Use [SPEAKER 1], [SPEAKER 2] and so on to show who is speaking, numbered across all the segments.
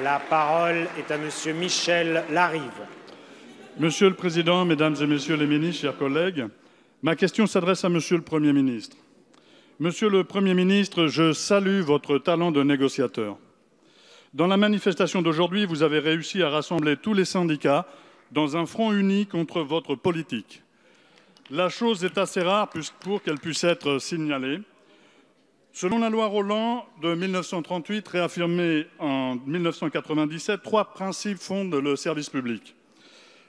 [SPEAKER 1] La parole est à Monsieur Michel Larive.
[SPEAKER 2] Monsieur le Président, Mesdames et Messieurs les ministres, chers collègues, ma question s'adresse à Monsieur le Premier ministre. Monsieur le Premier ministre, je salue votre talent de négociateur. Dans la manifestation d'aujourd'hui, vous avez réussi à rassembler tous les syndicats dans un front uni contre votre politique. La chose est assez rare pour qu'elle puisse être signalée. Selon la loi Roland de 1938, réaffirmée en 1997, 3 principes fondent le service public.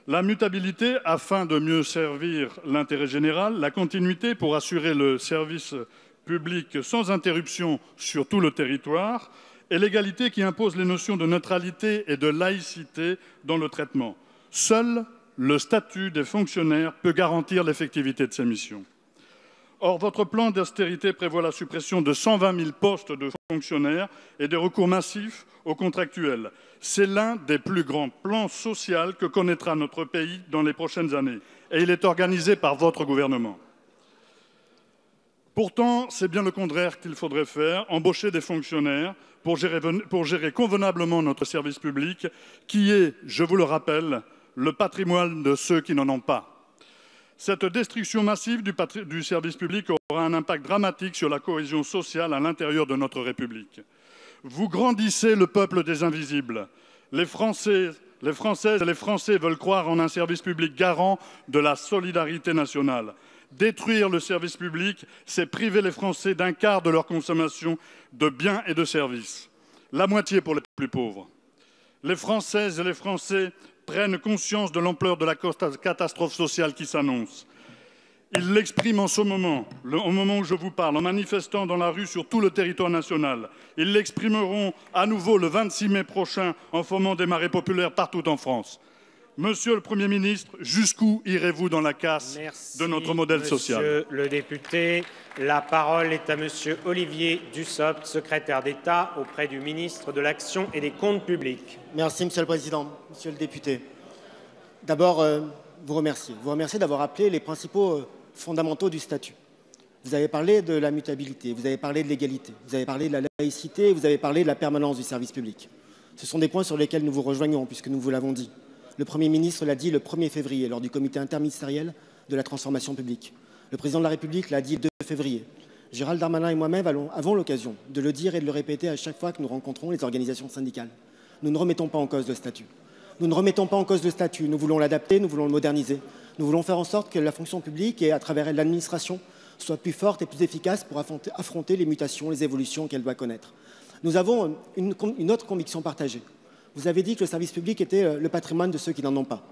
[SPEAKER 2] La mutabilité, afin de mieux servir l'intérêt général, la continuité pour assurer le service public sans interruption sur tout le territoire, et l'égalité qui impose les notions de neutralité et de laïcité dans le traitement. Seul le statut des fonctionnaires peut garantir l'effectivité de ces missions. Or, votre plan d'austérité prévoit la suppression de 120 000 postes de fonctionnaires et des recours massifs aux contractuels. C'est l'un des plus grands plans sociaux que connaîtra notre pays dans les prochaines années. Et il est organisé par votre gouvernement. Pourtant, c'est bien le contraire qu'il faudrait faire, embaucher des fonctionnaires pour gérer convenablement notre service public, qui est, je vous le rappelle, le patrimoine de ceux qui n'en ont pas. Cette destruction massive du service public aura un impact dramatique sur la cohésion sociale à l'intérieur de notre République. Vous grandissez le peuple des invisibles. Les Françaises et les Français veulent croire en un service public garant de la solidarité nationale. Détruire le service public, c'est priver les Français d'un quart de leur consommation de biens et de services. La moitié pour les plus pauvres. Les Françaises et les Français prennent conscience de l'ampleur de la catastrophe sociale qui s'annonce. Ils l'expriment en ce moment, au moment où je vous parle, en manifestant dans la rue sur tout le territoire national. Ils l'exprimeront à nouveau le 26 mai prochain en formant des marées populaires partout en France. Monsieur le Premier ministre, jusqu'où irez-vous dans la casse de notre modèle social ?
[SPEAKER 1] Monsieur le député, la parole est à Monsieur Olivier Dussopt, secrétaire d'État auprès du ministre de l'Action et des Comptes publics.
[SPEAKER 3] Merci, Monsieur le Président. Monsieur le député, d'abord, vous remercier d'avoir rappelé les principaux fondamentaux du statut. Vous avez parlé de la mutabilité, vous avez parlé de l'égalité, vous avez parlé de la laïcité, vous avez parlé de la permanence du service public. Ce sont des points sur lesquels nous vous rejoignons, puisque nous vous l'avons dit. Le Premier ministre l'a dit le 1er février, lors du comité interministériel de la transformation publique. Le Président de la République l'a dit le 2 février. Gérald Darmanin et moi-même avons l'occasion de le dire et de le répéter à chaque fois que nous rencontrons les organisations syndicales. Nous ne remettons pas en cause le statut. Nous ne remettons pas en cause le statut. Nous voulons l'adapter, nous voulons le moderniser. Nous voulons faire en sorte que la fonction publique et à travers elle l'administration soit plus forte et plus efficace pour affronter les mutations, les évolutions qu'elle doit connaître. Nous avons une autre conviction partagée. Vous avez dit que le service public était le patrimoine de ceux qui n'en ont pas.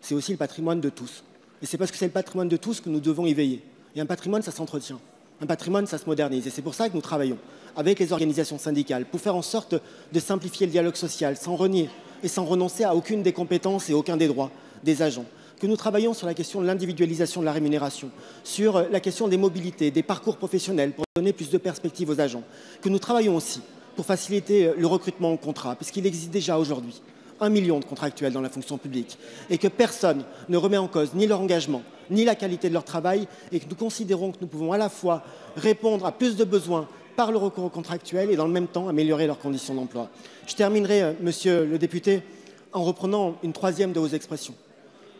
[SPEAKER 3] C'est aussi le patrimoine de tous. Et c'est parce que c'est le patrimoine de tous que nous devons y veiller. Et un patrimoine, ça s'entretient. Un patrimoine, ça se modernise. Et c'est pour ça que nous travaillons avec les organisations syndicales pour faire en sorte de simplifier le dialogue social sans renier et sans renoncer à aucune des compétences et aucun des droits des agents. Que nous travaillons sur la question de l'individualisation de la rémunération, sur la question des mobilités, des parcours professionnels pour donner plus de perspectives aux agents. Que nous travaillons aussi pour faciliter le recrutement au contrat, puisqu'il existe déjà aujourd'hui 1 million de contractuels dans la fonction publique et que personne ne remet en cause ni leur engagement, ni la qualité de leur travail et que nous considérons que nous pouvons à la fois répondre à plus de besoins par le recours aux contractuels et dans le même temps améliorer leurs conditions d'emploi. Je terminerai, monsieur le député, en reprenant une troisième de vos expressions.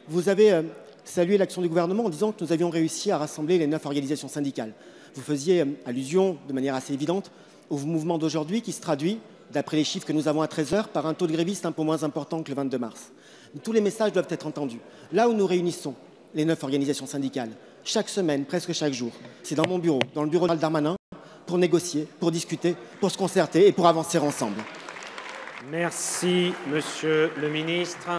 [SPEAKER 3] Vous avez salué l'action du gouvernement en disant que nous avions réussi à rassembler les 9 organisations syndicales. Vous faisiez allusion de manière assez évidente au mouvement d'aujourd'hui qui se traduit, d'après les chiffres que nous avons à 13 h, par un taux de grévistes un peu moins important que le 22 mars. Tous les messages doivent être entendus. Là où nous réunissons les 9 organisations syndicales, chaque semaine, presque chaque jour, c'est dans mon bureau, dans le bureau de Darmanin, pour négocier, pour discuter, pour se concerter et pour avancer ensemble.
[SPEAKER 1] Merci, Monsieur le ministre.